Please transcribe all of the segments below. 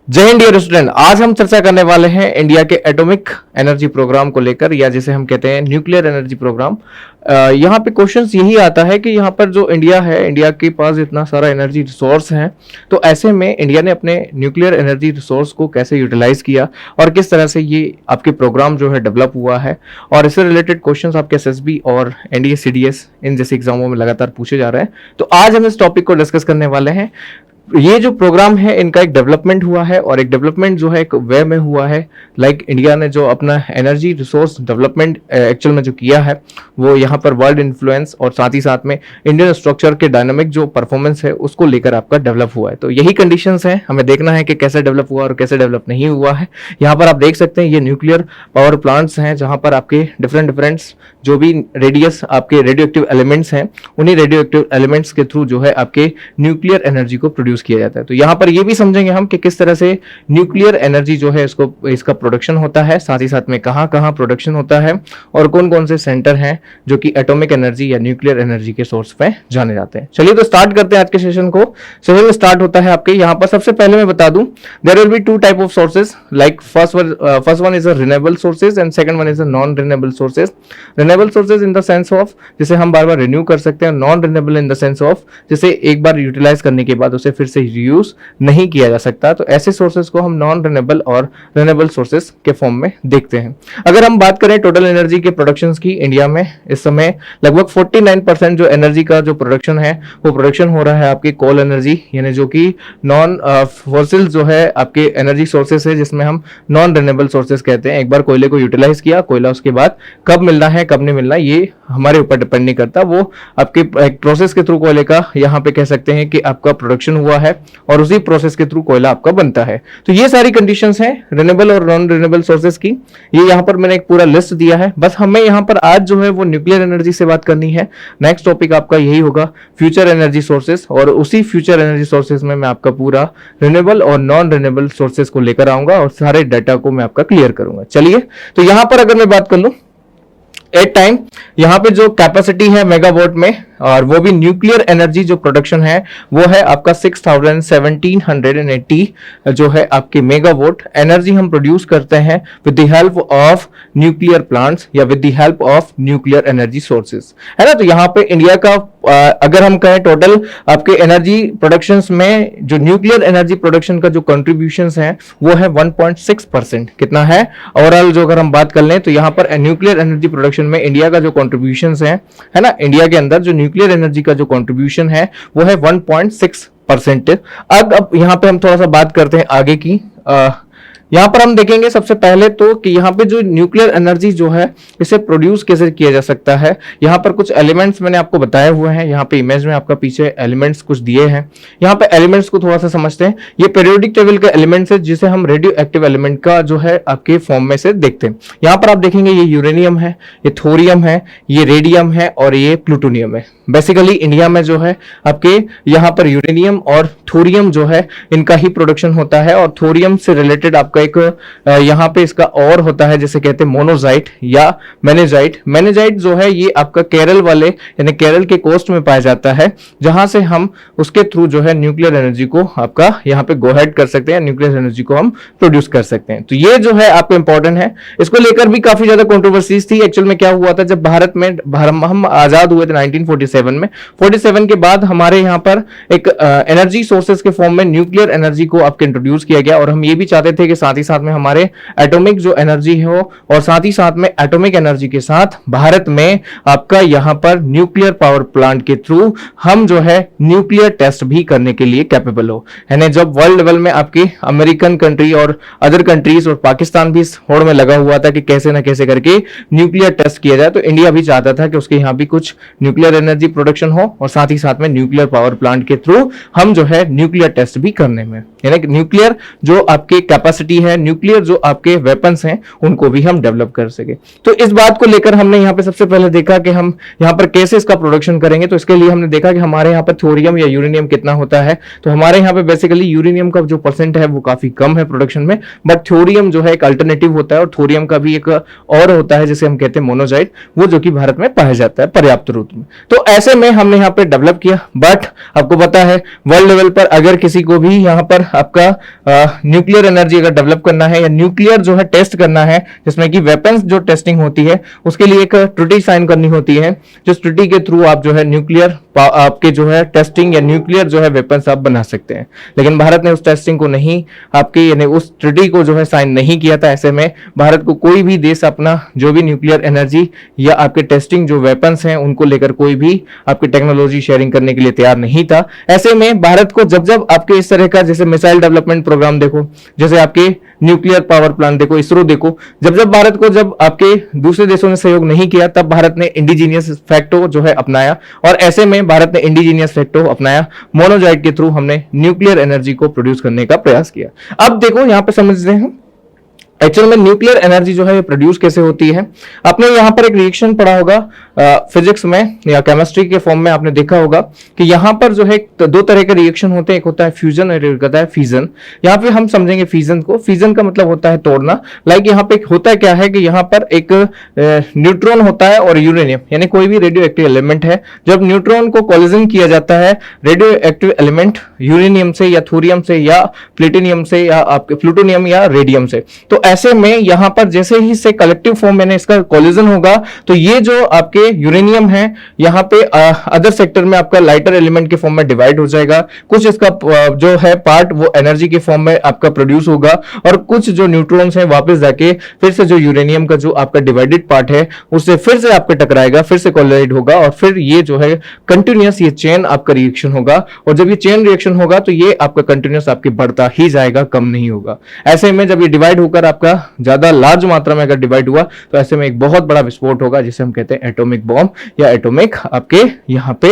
जय Hind dear student. आज हम चर्चा करने वाले हैं इंडिया के एटॉमिक एनर्जी प्रोग्राम को लेकर, या जिसे हम कहते हैं न्यूक्लियर एनर्जी प्रोग्राम। यहाँ पे क्वेश्चंस यही आता है कि यहाँ पर जो इंडिया है, इंडिया के पास इतना सारा एनर्जी रिसोर्स है, तो ऐसे में इंडिया ने अपने न्यूक्लियर एनर्जी रिसोर्स को कैसे यूटिलाइज किया और किस तरह से ये आपके प्रोग्राम जो है डेवलप हुआ है। और इससे रिलेटेड क्वेश्चंस आपके एसएसबी और एनडीए सीडीएस इन जैसे एग्जामों में लगातार पूछे जा रहे हैं। तो आज हम इस टॉपिक को डिस्कस करने वाले हैं। ये जो प्रोग्राम है इनका एक डेवलपमेंट हुआ है, और एक डेवलपमेंट जो है एक वे में हुआ है। लाइक इंडिया ने जो अपना एनर्जी रिसोर्स डेवलपमेंट एक्चुअल में जो किया है, वो यहाँ पर वर्ल्ड इन्फ्लुएंस और साथ ही साथ में इंडियन स्ट्रक्चर के डायनामिक जो परफॉर्मेंस है उसको लेकर आपका डेवलप हुआ है। तो यही कंडीशंस हैं, हमें देखना है कि कैसे डेवलप हुआ और कैसे डेवलप नहीं हुआ है। यहाँ पर आप देख सकते हैं ये न्यूक्लियर पावर प्लांट्स हैं, जहाँ पर आपके डिफरेंट जो भी रेडियस आपके रेडियो एक्टिव एलिमेंट्स हैं, उन्हीं रेडियो एक्टिव एलिमेंट्स के थ्रू जो है आपके न्यूक्लियर एनर्जी को प्रोड्यूस किया जाता है। तो यहाँ पर ये भी समझेंगे हम कि किस तरह से न्यूक्लियर एनर्जी जो है इसका प्रोडक्शन होता है, साथ ही साथ में कहाँ कहाँ प्रोडक्शन होता है, और कौन कौन से सेंटर हैं जो कि एटॉमिक एनर्जी या न्यूक्लियर एनर्जी के सोर्स पे जाने जाते हैं। चलिए तो स्टार्ट करते हैं आज के सेशन को। सेशन स्टार्ट होता है आपके यहाँ पर। सबसे पहले मैं बता दूं, there will be two type of sources. Like first one is a renewable sources and second one is a non renewable sources. Renewable sources in the sense of जिसे हम बार बार रिन्यू कर सकते हैं, non renewable in the sense of जिसे एक बार utilise करने के बाद उसे फिर से यूज नहीं किया जा सकता। तो ऐसे सोर्सेज को हम नॉन रिन्यूएबल और रिन्यूएबल सोर्सेज के फॉर्म में देखते हैं। अगर हम बात करें टोटल एनर्जी के प्रोडक्शन की, इंडिया में इस समय लगभग 49% जो एनर्जी का जो प्रोडक्शन है वो प्रोडक्शन हो रहा है आपकी कोल एनर्जी, यानी जो कि नॉन फॉसिल जो है आपके एनर्जी सोर्सेज है, जिसमें हम नॉन रिन्यूएबल सोर्सेज कहते हैं। एक बार कोयले को यूटिलाइज किया, कोयला उसके बाद कब मिलना है कब नहीं मिलना ये हमारे ऊपर डिपेंड नहीं करता, वो आपके एक प्रोसेस के थ्रू कोयले का यहाँ पे कह सकते हैं कि आपका प्रोडक्शन हुआ है और उसी प्रोसेस के थ्रू कोयला आपका बनता है। तो ये सारी कंडीशंस हैं रिन्यूएबल और नॉन रिन्यूएबल सोर्सेज की। ये यहाँ पर मैंने एक पूरा लिस्ट दिया है। बस हमें यहाँ पर आज जो है वो न्यूक्लियर एनर्जी से बात करनी है। नेक्स्ट टॉपिक आपका यही होगा फ्यूचर एनर्जी सोर्सेज, और उसी फ्यूचर एनर्जी सोर्सेज में मैं आपका पूरा रिन्यूएबल और नॉन रिन्यूएबल सोर्सेज को लेकर आऊंगा और सारे डाटा को मैं आपका क्लियर करूंगा। चलिए तो यहाँ पर अगर मैं बात कर लूं एट टाइम, यहाँ पे जो कैपेसिटी है मेगावाट में, और वो भी न्यूक्लियर एनर्जी जो प्रोडक्शन है वो है आपका 1780 जो है आपके मेगावाट एनर्जी हम प्रोड्यूस करते हैं with the help of nuclear plants या with the help of nuclear energy sources, है ना। तो यहाँ पे इंडिया का अगर हम कहें टोटल आपके एनर्जी प्रोडक्शंस में जो न्यूक्लियर एनर्जी प्रोडक्शन का जो कंट्रीब्यूशंस है वो है 1.6%। कितना है ओवरऑल जो अगर हम बात कर लें तो यहाँ पर न्यूक्लियर एनर्जी प्रोडक्शन में इंडिया का जो कंट्रीब्यूशंस है ना, इंडिया के अंदर जो न्यूक्लियर एनर्जी का जो कंट्रीब्यूशन है वो है 1.6%। अब यहाँ पे हम थोड़ा सा बात करते हैं आगे की। यहाँ पर हम देखेंगे सबसे पहले तो कि यहाँ पे जो न्यूक्लियर एनर्जी जो है इसे प्रोड्यूस कैसे किया जा सकता है। यहाँ पर कुछ एलिमेंट्स मैंने आपको बताए हुए हैं, यहाँ पे इमेज में आपका पीछे एलिमेंट्स कुछ दिए हैं। यहाँ पे एलिमेंट्स को थोड़ा सा समझते हैं। ये पीरियोडिक टेबल के एलिमेंट्स है जिसे हम रेडियो एक्टिव एलिमेंट का जो है आपके फॉर्म में से देखते हैं। यहाँ पर आप देखेंगे ये यूरेनियम है, ये थोरियम है, ये रेडियम है और ये प्लूटोनियम है। बेसिकली इंडिया में जो है आपके यहाँ पर यूरेनियम और थोरियम जो है इनका ही प्रोडक्शन होता है, और थोरियम से रिलेटेड आपका एक यहाँ पे इसका और होता है जिसे कहते हैं मोनोजाइट या मैनेजाइट। मैनेजाइट जो है ये आपका केरल वाले यानी केरल के कोस्ट में पाया जाता है, जहां से हम उसके थ्रू जो है न्यूक्लियर एनर्जी को आपका यहाँ पे गो हेड कर सकते हैं, न्यूक्लियर एनर्जी को हम प्रोड्यूस कर सकते हैं। तो ये जो है आपको इंपॉर्टेंट है। इसको लेकर भी काफी ज्यादा कंट्रोवर्सीज थी। एक्चुअल में क्या हुआ था, जब भारत में हम आजाद हुए थे 1947 में, 47 के बाद हमारे यहाँ पर एक एनर्जी सोर्सेज के फॉर्म में न्यूक्लियर एनर्जी को आपके इंट्रोड्यूस किया गया, और हम ये भी चाहते थे कि साथ ही साथ में हमारे एटॉमिक जो एनर्जी हो और साथ ही साथ में एटॉमिक एनर्जी के साथ भारत में आपका यहाँ पर न्यूक्लियर पावर प्लांट के थ्रू हम जो है न्यूक्लियर टेस्ट भी करने के लिए कैपेबल हो, यानी जब वर्ल्ड लेवल में आपकी अमेरिकन कंट्री और अदर कंट्रीज और पाकिस्तान भी इस होड़ में लगा हुआ था कि कैसे ना कैसे करके न्यूक्लियर टेस्ट किया जाए, तो इंडिया भी चाहता था कि उसके यहाँ भी कुछ न्यूक्लियर एनर्जी प्रोडक्शन हो और साथ ही साथ में न्यूक्लियर पावर प्लांट के थ्रू हम जो है न्यूक्लियर टेस्ट भी करने में, यानी न्यूक्लियर जो आपके कैपेसिटी है, न्यूक्लियर जो आपके वेपन्स हैं उनको भी हम डेवलप कर सके। तो इस बात को लेकर हमने यहाँ पे सबसे पहले देखा कि हम यहाँ पर कैसे इसका प्रोडक्शन करेंगे। तो इसके लिए हमने देखा कि हमारे यहाँ पर थोरियम या यूरेनियम कितना होता है। तो हमारे यहाँ पे बेसिकली यूरेनियम का जो परसेंट है वो काफी कम है प्रोडक्शन में, बट थोरियम जो है एक अल्टरनेटिव होता है, और थोरियम का भी एक और होता है जिसे हम कहते हैं मोनोजाइट, वो जो कि भारत में पाया जाता है पर्याप्त रूप में। तो ऐसे में हमने यहाँ पे डेवलप किया, बट आपको पता है वर्ल्ड लेवल पर अगर किसी को भी यहाँ पर आपका न्यूक्लियर एनर्जी अगर डेवलप करना है या न्यूक्लियर जो है टेस्ट करना है, जिसमें कि वेपन्स जो टेस्टिंग होती है उसके लिए एक ट्रिटी साइन करनी होती है, जिस ट्रिटी के थ्रू आप जो है न्यूक्लियर आपके जो है टेस्टिंग या न्यूक्लियर जो है वेपन्स आप बना सकते हैं। लेकिन भारत ने उस टेस्टिंग को नहीं आपके यानी उस ट्रिटी को जो है साइन नहीं किया था। ऐसे में भारत को कोई भी देश अपना जो भी न्यूक्लियर एनर्जी या आपके टेस्टिंग जो वेपन्स हैं उनको लेकर कोई भी आपकी टेक्नोलॉजी शेयरिंग करने के लिए तैयार नहीं था। ऐसे में भारत को जब जब आपके इस तरह का जैसे मिसाइल डेवलपमेंट प्रोग्राम देखो, जैसे आपके न्यूक्लियर पावर प्लांट देखो, इसरो देखो, जब जब भारत को जब आपके दूसरे देशों ने सहयोग नहीं किया तब भारत ने इंडिजीनियस फैक्टो जो है अपनाया, और ऐसे में भारत ने इंडिजीनियस फैक्टो अपनाया। मोनोजाइट के थ्रू हमने न्यूक्लियर एनर्जी को प्रोड्यूस करने का प्रयास किया। अब देखो यहां पे समझते हैं एक्चुअल में न्यूक्लियर एनर्जी जो है प्रोड्यूस कैसे होती है। आपने यहाँ पर एक रिएक्शन पढ़ा होगा फिजिक्स में या केमिस्ट्री के फॉर्म में, आपने देखा होगा कि यहाँ पर जो है तो दो तरह के रिएक्शन होते हैं, एक होता है फ्यूजन और एक होता है फिजन। यहाँ पे हम समझेंगे फिजन को। फिजन का मतलब होता है तोड़ना। लाइक यहाँ पे होता क्या है कि यहाँ पर एक न्यूट्रॉन होता है और यूरेनियम यानी कोई भी रेडियो एक्टिव एलिमेंट है। जब न्यूट्रॉन को कोलिजन किया जाता है रेडियो एक्टिव एलिमेंट यूरेनियम से या थोरियम से या प्लेटिनियम से या आपके प्लूटोनियम या रेडियम से, तो ऐसे में यहां पर जैसे ही से कलेक्टिव फॉर्म में इसका कोलिजन होगा तो ये जो आपके यूरेनियम है यहां पे अदर सेक्टर में आपका लाइटर एलिमेंट के फॉर्म में डिवाइड हो जाएगा। कुछ इसका जो है पार्ट वो एनर्जी के फॉर्म में आपका प्रोड्यूस होगा, और कुछ जो न्यूट्रॉन्स हैं वापस जाके फिर से जो यूरेनियम का जो आपका डिवाइडेड पार्ट है उससे फिर से आपका टकराएगा, फिर से कोलाइड होगा, और फिर ये जो है कंटिन्यूअस ये चेन आपका रिएक्शन होगा। और जब ये चेन रिएक्शन होगा तो ये आपका कंटिन्यूअस आपके बढ़ता ही जाएगा, कम नहीं होगा। ऐसे में जब ये डिवाइड होकर आपका ज्यादा लार्ज मात्रा में अगर डिवाइड हुआ तो ऐसे में एक बहुत बड़ा विस्फोट होगा, जिसे हम कहते हैं एटॉमिक बॉम्ब या एटॉमिक आपके यहाँ पे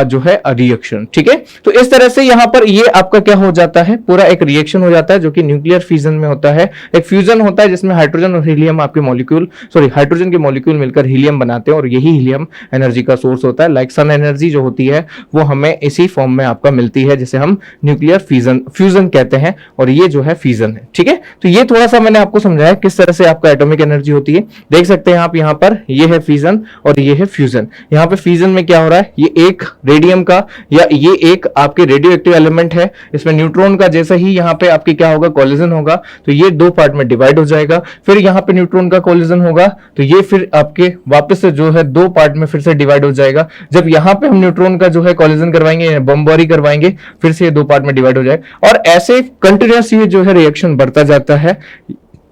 जो है रिएक्शन। ठीक है, तो इस तरह से यहाँ पर ये आपका क्या हो जाता है, पूरा एक रिएक्शन हो जाता है जो कि न्यूक्लियर फ्यूजन में होता है। एक फ्यूजन होता है जिसमें हाइड्रोजन और हीलियम आपके मॉलिक्यूल हाइड्रोजन के मॉलिक्यूल मिलकर हीलियम बनाते हैं, और यही हीलियम एनर्जी का सोर्स होता है। लाइक सन एनर्जी जो होती है वो हमें इसी फॉर्म में आपका मिलती है, जिसे हम न्यूक्लियर फ्यूजन कहते हैं, और ये जो है फ्यूजन है। ठीक है, तो ये थोड़ा सा मैंने आपको समझाया किस तरह से आपका एटॉमिक एनर्जी होती है। देख सकते हैं आप यहाँ पर ये है फ्यूजन और ये है फ्यूजन। यहाँ पे फ्यूजन में क्या हो रहा है, ये एक रेडियम का या ये एक आपके रेडियो एक्टिव एलिमेंट है, इसमें न्यूट्रॉन का जैसे ही यहाँ पे आपके क्या होगा कोलिजन होगा तो ये दो पार्ट में डिवाइड हो जाएगा। फिर यहाँ पे न्यूट्रॉन का कोलिजन होगा तो ये फिर आपके वापस से जो है दो पार्ट में फिर से डिवाइड हो जाएगा। जब यहाँ पे हम न्यूट्रॉन का जो है कोलिजन करवाएंगे, बमबारी करवाएंगे, फिर से ये दो पार्ट में डिवाइड हो जाएगा, और ऐसे कंटिन्यूअस ये जो है रिएक्शन बढ़ता जाता है।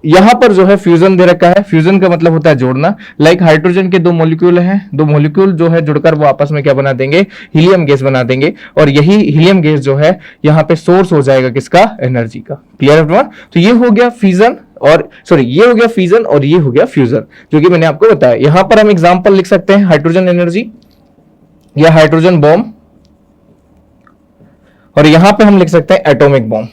यहां पर जो है फ्यूजन दे रखा है। फ्यूजन का मतलब होता है जोड़ना। लाइक हाइड्रोजन के दो मॉलिक्यूल हैं, दो मॉलिक्यूल जो है जुड़कर वो आपस में क्या बना देंगे, हीलियम गैस बना देंगे, और यही हीलियम गैस जो है यहाँ पे सोर्स हो जाएगा किसका, एनर्जी का। क्लियर है? तो ये हो गया फ्यूजन और ये हो गया फ्यूजन और ये हो गया फ्यूजन, जो कि मैंने आपको बताया। यहां पर हम एग्जांपल लिख सकते हैं हाइड्रोजन एनर्जी या हाइड्रोजन बॉम्ब, और यहां पे हम लिख सकते हैं एटॉमिक बॉम्ब।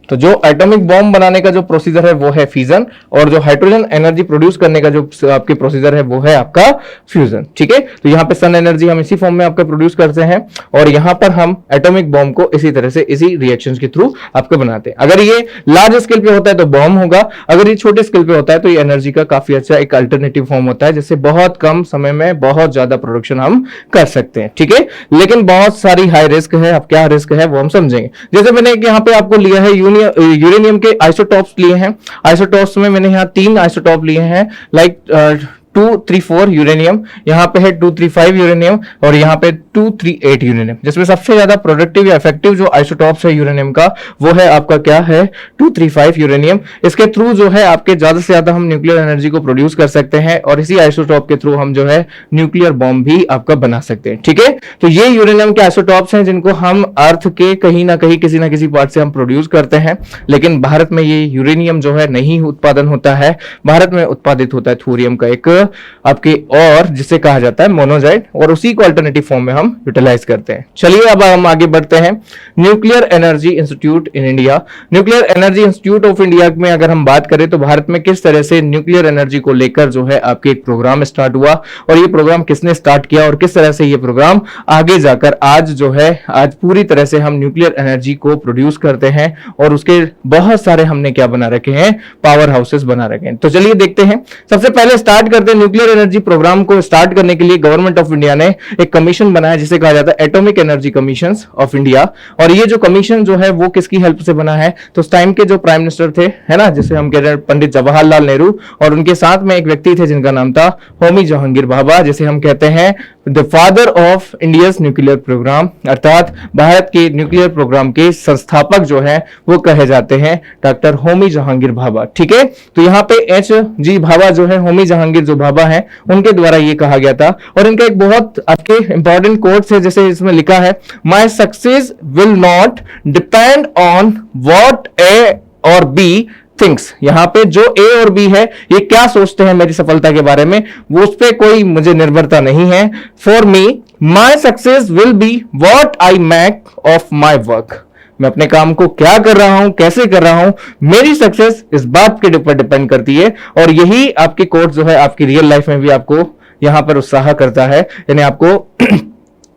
तो जो एटॉमिक बॉम्ब बनाने का जो प्रोसीजर है वो है फ्यूजन, और जो हाइड्रोजन एनर्जी प्रोड्यूस करने का जो आपके प्रोसीजर है वो है आपका फ्यूजन। ठीक है, तो यहाँ पे सन एनर्जी हम इसी फॉर्म में आपका प्रोड्यूस करते हैं, और यहाँ पर हम एटॉमिक बॉम्ब को इसी तरह से इसी रिएक्शंस के थ्रू आपके बनाते हैं। अगर ये लार्ज स्केल पे होता है तो बॉम्ब होगा, अगर ये छोटे स्केल पे होता है तो ये एनर्जी का काफी अच्छा एक अल्टरनेटिव फॉर्म होता है, जिससे बहुत कम समय में बहुत ज्यादा प्रोडक्शन हम कर सकते हैं। ठीक है, लेकिन बहुत सारी हाई रिस्क है। अब क्या रिस्क है वो हम समझेंगे। जैसे मैंने यहाँ पे आपको लिया है यूरेनियम के आइसोटॉप्स लिए हैं। आइसोटॉप्स में मैंने यहाँ 3 आइसोटॉप लिए हैं, लाइक 234 यूरेनियम, यहाँ पे है 235 यूरेनियम, और यहाँ पे 238 यूरेनियम। जिसमें सबसे ज्यादा प्रोडक्टिव या इफेक्टिव जो आइसोटॉप्स है यूरेनियम का वो है आपका क्या है, 235 यूरेनियम। इसके थ्रू जो है आपके ज्यादा से ज्यादा हम न्यूक्लियर एनर्जी को प्रोड्यूस कर सकते हैं, और इसी आइसोटॉप के थ्रू हम जो है न्यूक्लियर बॉम्ब भी आपका बना सकते हैं। ठीक है, तो ये यूरेनियम के आइसोटॉप्स हैं जिनको हम अर्थ के कहीं ना कहीं किसी ना किसी पार्ट से हम प्रोड्यूस करते हैं, लेकिन भारत में ये यूरेनियम जो है नहीं उत्पादन होता है। भारत में उत्पादित होता है थोरियम का एक आपके, और जिसे कहा जाता है मोनोजाइट, और उसी को अल्टरनेटिव फॉर्म में हम यूटिलाइज करते हैं। चलिए अब हम आगे बढ़ते हैं। Nuclear energy institute in India. Nuclear energy institute of India में अगर हम बात करें तो भारत में किस तरह से न्यूक्लियर एनर्जी को लेकर जो है आपके एक प्रोग्राम स्टार्ट हुआ, और ये प्रोग्राम किसने स्टार्ट किया, और किस तरह से ये प्रोग्राम आगे जाकर आज जो है आज पूरी तरह से हम न्यूक्लियर एनर्जी को प्रोड्यूस करते हैं, और उसके बहुत सारे हमने क्या बना रखे हैं, पावर हाउसेस बना रखे हैं। तो चलिए देखते हैं। सबसे पहले स्टार्ट करते पे न्यूक्लियर एनर्जी प्रोग्राम को स्टार्ट करने के लिए गवर्नमेंट ऑफ इंडिया ने एक कमीशन बनाया जिसे कहा जाता है atomic energy commission of India. और ये जो कमीशन जो है वो किसकी हेल्प से बना है, तो उस टाइम के जो प्राइम मिनिस्टर थे, है ना, जिसे हम कह रहे हैं पंडित जवाहरलाल नेहरू, और उनके साथ में एक व्यक्ति थे जिनका नाम था होमी जहांगीर भाभा, जिसे हम कहते हैं the father of India's nuclear programme, अर्थात भारत के न्यूक्लियर प्रोग्राम के संस्थापक जो है वो कहे जाते हैं डॉक्टर होमी जहांगीर भाभा। ठीक है, तो यहाँ पे एच जी भाभा जो है, होमी जहांगीर जो भाभा है, उनके द्वारा ये कहा गया था। और इनका एक बहुत आपके इंपॉर्टेंट कोट्स है, जैसे इसमें लिखा है, my success will not depend on what ए और बी थिंग्स। यहां पे जो ए और बी है ये क्या सोचते हैं मेरी सफलता के बारे में, वो उस पर कोई मुझे निर्भरता नहीं है। For me my success will be what I make of my work. मैं अपने काम को क्या कर रहा हूं, कैसे कर रहा हूं, मेरी सक्सेस इस बात के ऊपर डिपेंड करती है। और यही आपकी कोट जो है आपकी रियल लाइफ में भी आपको यहां पर उत्साह करता है, यानी आपको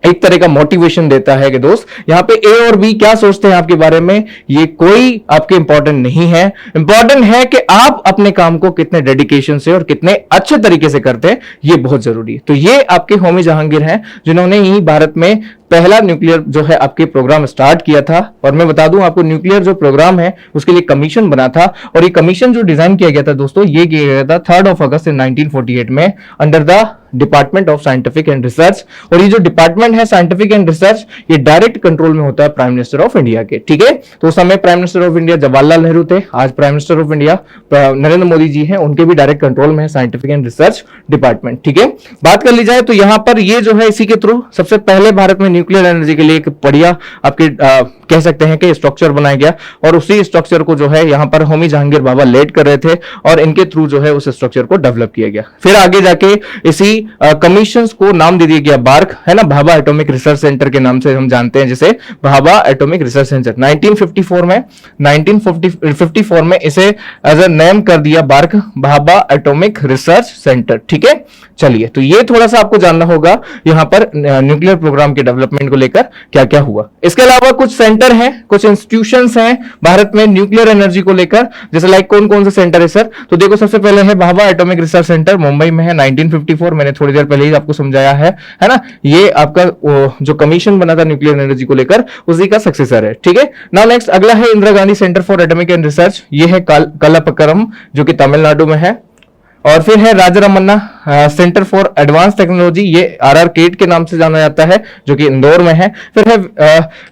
एक तरह का मोटिवेशन देता है कि दोस्त यहां पे ए और बी क्या सोचते हैं आपके बारे में, ये कोई आपके इंपॉर्टेंट नहीं है। इंपॉर्टेंट है कि आप अपने काम को कितने डेडिकेशन से और कितने अच्छे तरीके से करते हैं, ये बहुत जरूरी है। तो ये आपके होमी जहांगीर हैं जिन्होंने ही भारत में पहला न्यूक्लियर जो है आपके प्रोग्राम स्टार्ट किया था। और मैं बता दूं आपको, न्यूक्लियर जो प्रोग्राम है उसके लिए कमीशन बना था, और ये कमीशन जो डिजाइन किया गया था दोस्तों, ये किया गया था 3 अगस्त 1948 में under the department of scientific and research. और ये जो डिपार्टमेंट है साइंटिफिक एंड रिसर्च, ये डायरेक्ट कंट्रोल में होता है प्राइम मिनिस्टर ऑफ इंडिया के। ठीक है, तो उस समय prime minister of India Jawaharlal Nehru थे, आज prime minister of India Narendra Modi ji हैं, उनके भी डायरेक्ट कंट्रोल में है साइंटिफिक एंड रिसर्च डिपार्टमेंट। ठीक है, बात कर ली जाए तो यहां पर ये जो है इसी के थ्रू सबसे पहले भारत में न्यूक्लियर एनर्जी के लिए एक बढ़िया आपके कह सकते हैं कि स्ट्रक्चर बनाया गया, और उसी स्ट्रक्चर को जो है यहां पर होमी जहांगीर भाभा लीड कर रहे थे, और इनके थ्रू जो है उस स्ट्रक्चर को डेवलप किया गया। फिर आगे जाके इसी कमीशंस को नाम दे दिया गया बार्क, है ना, भाभा एटॉमिक रिसर्च सेंटर के नाम से हम जानते हैं, जिसे भाभा एटॉमिक रिसर्च सेंटर 1954 में इसे एज अ नेम कर दिया BARC, Bhabha Atomic Research Centre. ठीक है, चलिए, तो ये थोड़ा सा आपको जानना होगा यहां पर न्यूक्लियर प्रोग्राम के डेवलपमेंट को लेकर क्या क्या हुआ। इसके अलावा कुछ सेंटर हैं, कुछ इंस्टीट्यूशंस हैं भारत में न्यूक्लियर एनर्जी को लेकर, जैसे लाइक कौन कौन से सेंटर है सर, तो देखो सबसे पहले है Bhabha Atomic Research centre, Mumbai में है, 1954, मैंने थोड़ी देर पहले ही आपको समझाया है ना, ये आपका जो कमीशन बना था न्यूक्लियर एनर्जी को लेकर उसी का सक्सेसर है। ठीक है, नाउ नेक्स्ट अगला है Indira Gandhi centre for atomic and research, ये है कलपक्करम जो कि तमिलनाडु में है। और फिर है राजारामन्ना सेंटर फॉर एडवांस टेक्नोलॉजी, ये आरआर केट के नाम से जाना जाता है, जो कि इंदौर में है। फिर है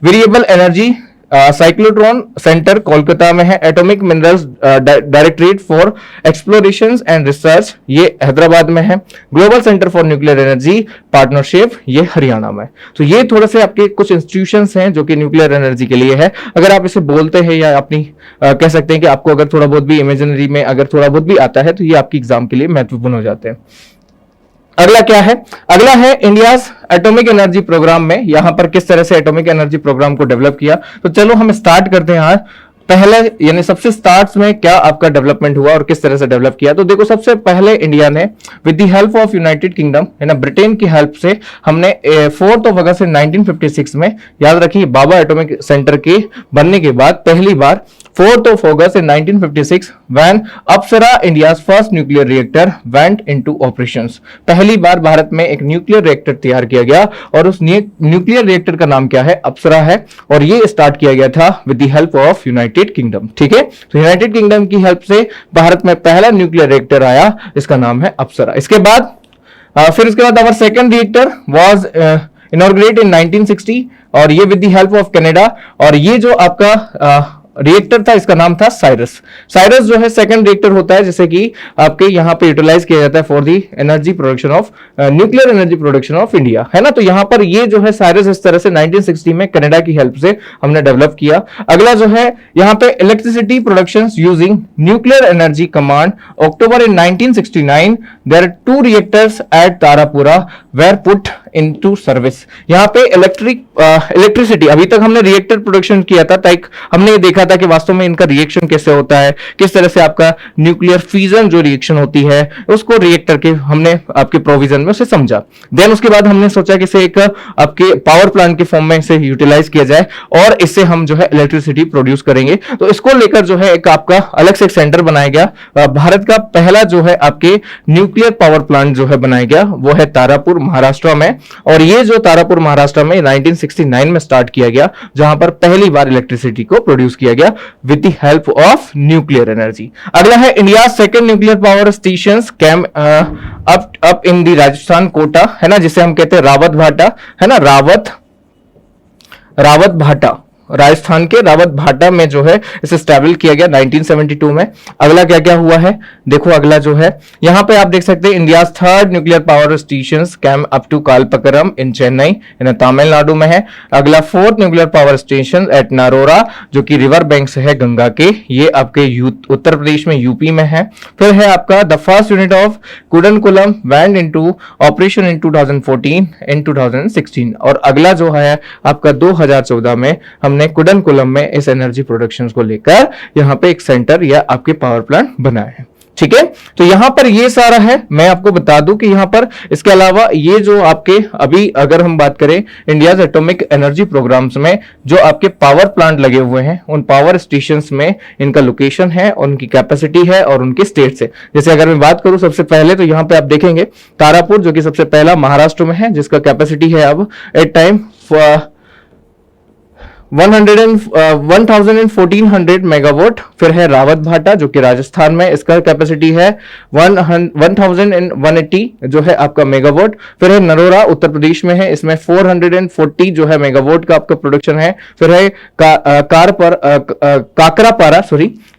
variable energy cyclotron centre Kolkata में है। Atomic minerals directorate for exploration and research, ये हैदराबाद में है। Global centre for nuclear energy partnership, ये हरियाणा में। तो ये थोड़े से आपके कुछ इंस्टीट्यूशंस हैं जो कि न्यूक्लियर एनर्जी के लिए है। अगर आप इसे बोलते हैं या अपनी कह सकते हैं कि आपको अगर थोड़ा बहुत भी इमेजिनरी में अगर थोड़ा बहुत भी आता है तो ये आपकी एग्जाम के लिए महत्वपूर्ण हो जाते हैं। अगला क्या है, अगला है इंडियाज एटॉमिक एनर्जी प्रोग्राम में यहां पर किस तरह से एटॉमिक एनर्जी प्रोग्राम को डेवलप किया। तो चलो हम स्टार्ट करते हैं आज पहले, यानी सबसे स्टार्ट्स में क्या आपका डेवलपमेंट हुआ और किस तरह से डेवलप किया। तो देखो सबसे पहले इंडिया ने with the help of United kingdom, है ना, ब्रिटेन की हेल्प से हमने 4 अगस्त 1956 में, याद रखिए भाभा एटॉमिक सेंटर के बनने के बाद पहली बार 4 अगस्त 1956 when Apsara India's first nuclear reactor went into operations, पहली बार भारत में एक न्यूक्लियर रिएक्टर तैयार किया गया और उस न्यूक्लियर रिएक्टर का नाम क्या है, अप्सरा है, और ये स्टार्ट किया गया था with the help of United kingdom. ठीक है, तो यूनाइटेड किंगडम की हेल्प से भारत में पहला न्यूक्लियर रिएक्टर आया, इसका नाम है अप्सरा। इसके बाद फिर इसके बाद आवर सेकंड रिएक्टर वाज इनॉर्गरेट इन 1960 और ये with the help of Canada, और ये जो आपका रिएक्टर था इसका नाम था साइरस। साइरस जो है सेकंड रिएक्टर होता है जिसे कि आपके यहाँ पे यूटिलाइज किया जाता है for the energy production of nuclear energy production of India, है ना। तो यहाँ पर ये जो है साइरस इस तरह से 1960 में कनाडा की हेल्प से हमने डेवलप किया। अगला जो है यहाँ पे electricity production using nuclear energy command, October in 1969 there 2 reactors at Tarapura were put into service. यहाँ पे इलेक्ट्रिसिटी, अभी तक हमने रिएक्टर प्रोडक्शन किया था, ताकि हमने ये देखा था कि वास्तव में इनका रिएक्शन कैसे होता है, किस तरह से आपका न्यूक्लियर फ्यूजन जो रिएक्शन होती है उसको रिएक्टर के हमने आपके प्रोविजन में उसे समझा। देन उसके बाद हमने सोचा कि इसे एक आपके पावर प्लांट के फॉर्म में इसे यूटिलाइज किया जाए और इससे हम जो है इलेक्ट्रिसिटी प्रोड्यूस करेंगे। तो इसको लेकर जो है एक आपका अलग से एक सेंटर बनाया गया। भारत का पहला जो है आपके न्यूक्लियर पावर प्लांट जो है बनाया गया वो है तारापुर महाराष्ट्र में, और ये जो तारापुर महाराष्ट्र में 1969 में स्टार्ट किया गया, जहां पर पहली बार इलेक्ट्रिसिटी को प्रोड्यूस किया गया with the help of nuclear energy. अगला है India second nuclear power station came up in the Rajasthan Kota, है ना, जिसे हम कहते हैं रावत भाटा, है ना, रावत भाटा, राजस्थान के रावत भाटा में जो है इसे स्टैब्लिश किया गया 1972 में। अगला क्या क्या हुआ है देखो, अगला जो है यहां पे आप देख सकते हैं India third nuclear power station came up to Kalpakkam in Chennai in Tamil Nadu में है। अगला fourth nuclear power station at Narora जो कि रिवर बैंक से है गंगा के, ये आपके उत्तर प्रदेश में यूपी में है। फिर है आपका the first unit of Kudankulam went into operation in 2014 इन 2016। और अगला जो है आपका 2014 में हमने कुडनकुलम में इस एनर्जी प्रोडक्शन को लेकर यहां पे एक सेंटर या आपके पावर प्लांट बनाया है। ठीक है, तो यहां पर ये सारा है। मैं आपको बता दूं कि यहां पर इसके अलावा ये जो आपके अभी अगर हम बात करें इंडिया एटॉमिक एनर्जी प्रोग्राम्स में जो आपके पावर प्लांट लगे हुए हैं, उन पावर स्टेशंस में इनका लोकेशन है, उनकी कैपेसिटी है और उनके स्टेट से। जैसे अगर मैं बात करूं सबसे पहले, तो यहां पे आप देखेंगे तारापुर जो कि सबसे पहला महाराष्ट्र में है, जिसका कैपेसिटी है अब एट टाइम 1400 मेगावाट। फिर है रावत भाटा जो कि राजस्थान में, इसका कैपेसिटी है 1180 जो है आपका मेगावाट। फिर है नरोरा उत्तर प्रदेश में है, इसमें 440 जो है मेगावाट का आपका प्रोडक्शन है। फिर है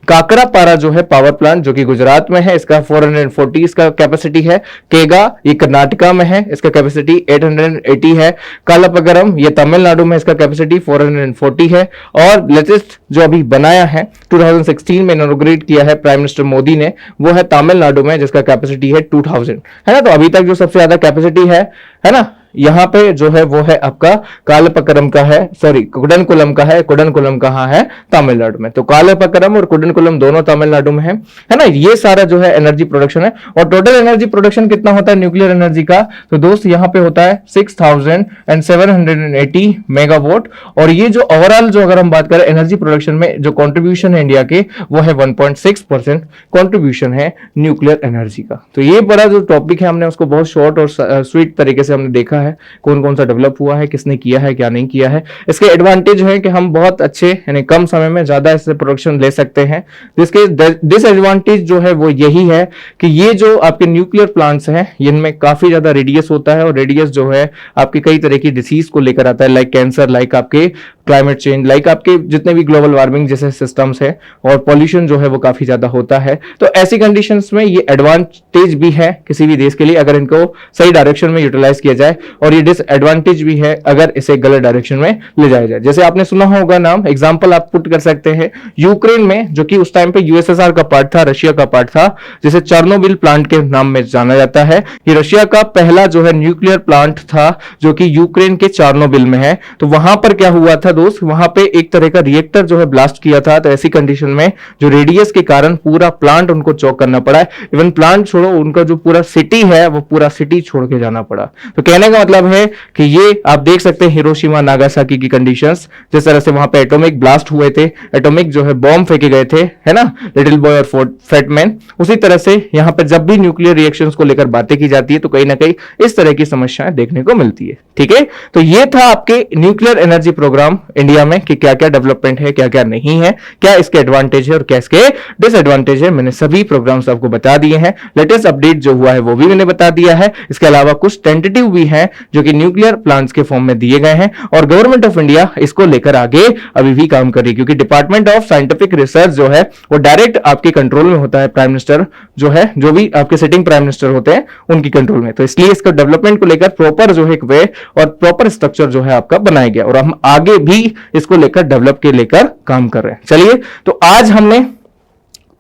काकरापारा जो है पावर प्लांट जो कि गुजरात में है, इसका 440 इसका कैपेसिटी है। केगा ये कर्नाटका में है, इसका कैपेसिटी 880 है। कालापगरम ये तमिलनाडु में, इसका कैपेसिटी 440 है। और लेटेस्ट जो अभी बनाया है 2016 में इनॉग्रेट किया है प्राइम मिनिस्टर मोदी ने, वो है तमिलनाडु में, जिसका कैपेसिटी है 2000, है ना। तो अभी तक जो सबसे ज्यादा कैपेसिटी है ना, यहां पे जो है वो है आपका कालपकरम का है, सॉरी कुडनकुलम का है। कुडनकुलम कहां है? तमिलनाडु में। तो कालपकरम और कुडनकुलम दोनों तमिलनाडु में है ना। ये सारा जो है एनर्जी प्रोडक्शन है। और टोटल एनर्जी प्रोडक्शन कितना होता है न्यूक्लियर एनर्जी का? तो दोस्त यहां पे होता है 6780 मेगावाट। और ये जो ओवरऑल जो अगर हम बात करें एनर्जी प्रोडक्शन में जो कॉन्ट्रीब्यूशन है इंडिया के, वो है 1.6% कॉन्ट्रीब्यूशन है न्यूक्लियर एनर्जी का। तो ये बड़ा जो टॉपिक है हमने उसको बहुत शॉर्ट और स्वीट तरीके से हमने देखा है, कौन कौन सा डेवलप हुआ है, किसने किया है, क्या नहीं किया है। इसके एडवांटेज है कि हम बहुत अच्छे यानी कम समय में ज्यादा इससे प्रोडक्शन ले सकते हैं। जिसके डिसएडवांटेज जो है वो यही है कि ये जो आपके न्यूक्लियर प्लांट्स हैं इनमें काफी ज्यादा रेडियस होता है, और रेडियस जो है आपके कई तरह की डिसीज को लेकर आता है, लाइक कैंसर, लाइक आपके क्लाइमेट चेंज, लाइक आपके जितने भी ग्लोबल वार्मिंग जैसे सिस्टम्स है, और पॉल्यूशन जो है वो काफी ज्यादा होता है। तो ऐसी कंडीशंस में ये एडवांटेज भी है किसी भी देश के लिए अगर इनको सही डायरेक्शन में यूटिलाइज किया जाए, और ये डिसएडवांटेज भी है अगर इसे गलत डायरेक्शन में ले जाया जाए। जैसे आपने सुना होगा नाम, एग्जांपल आप पुट कर सकते हैं यूक्रेन में, जो कि उस टाइम पे यूएसएसआर का पार्ट था, रशिया का पार्ट था, जिसे चेर्नोबिल प्लांट के नाम में जाना जाता है। ये रशिया का पहला जो है न्यूक्लियर प्लांट था जो कि यूक्रेन के चेर्नोबिल में है। तो वहां पर क्या हुआ था दोस्त, वहां पे एक तरह का रिएक्टर जो है ब्लास्ट किया था। तो ऐसी कंडीशन में जो रेडियस के कारण पूरा प्लांट उनको चौक करना पड़ा है। इवन प्लांट छोड़ो, उनका जो पूरा सिटी है वो पूरा सिटी छोड़ के जाना पड़ा। तो कहने का मतलब है कि ये आप देख सकते हैं हिरोशिमा नागासाकी की कंडीशंस, जिस तरह से वहां पे एटॉमिक ब्लास्ट हुए थे, एटॉमिक जो है बॉम्ब फेंके गए थे, है ना, लिटिल बॉय और फैट मैन। उसी तरह से यहां पर जब भी न्यूक्लियर रिएक्शंस को लेकर बातें की जाती है तो कहीं ना कहीं इस तरह की समस्याएं देखने को मिलती है। ठीक है, तो ये था आपके न्यूक्लियर एनर्जी प्रोग्राम इंडिया में कि क्या क्या डेवलपमेंट है, क्या क्या नहीं है, क्या इसके एडवांटेज है और क्या इसके डिसएडवांटेज है। मैंने सभी प्रोग्राम्स आपको बता दिए हैं। लेटेस्ट अपडेट जो हुआ है वो भी मैंने बता दिया है। इसके अलावा कुछ टेंटेटिव भी हैं जो कि न्यूक्लियर प्लांट्स के फॉर्म में दिए गए हैं, और गवर्नमेंट ऑफ इंडिया इसको लेकर आगे अभी भी काम कर रही है, क्योंकि डिपार्टमेंट ऑफ साइंटिफिक रिसर्च जो है वो डायरेक्ट आपके कंट्रोल में होता है। प्राइम मिनिस्टर जो है, जो भी आपके सिटिंग प्राइम मिनिस्टर होते हैं उनकी कंट्रोल में। तो इसलिए इसका डेवलपमेंट को लेकर प्रॉपर जो है एक वे और प्रॉपर स्ट्रक्चर जो है आपका बनाया गया, और हम आगे भी इसको लेकर डेवलप के लेकर काम कर रहे हैं। चलिए, तो आज हमने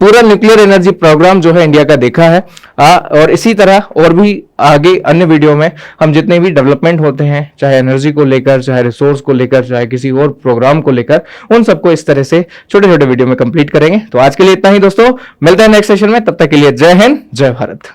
पूरा न्यूक्लियर एनर्जी प्रोग्राम जो है इंडिया का देखा है। और इसी तरह और भी आगे अन्य वीडियो में हम जितने भी डेवलपमेंट होते हैं, चाहे एनर्जी को लेकर, चाहे रिसोर्स को लेकर, चाहे किसी और प्रोग्राम को लेकर, उन सबको इस तरह से छोटे छोटे वीडियो में कंप्लीट करेंगे। तो आज के लिए इतना ही दोस्तों, मिलते हैं नेक्स्ट सेशन में, तब तक के लिए जय हिंद, जय भारत।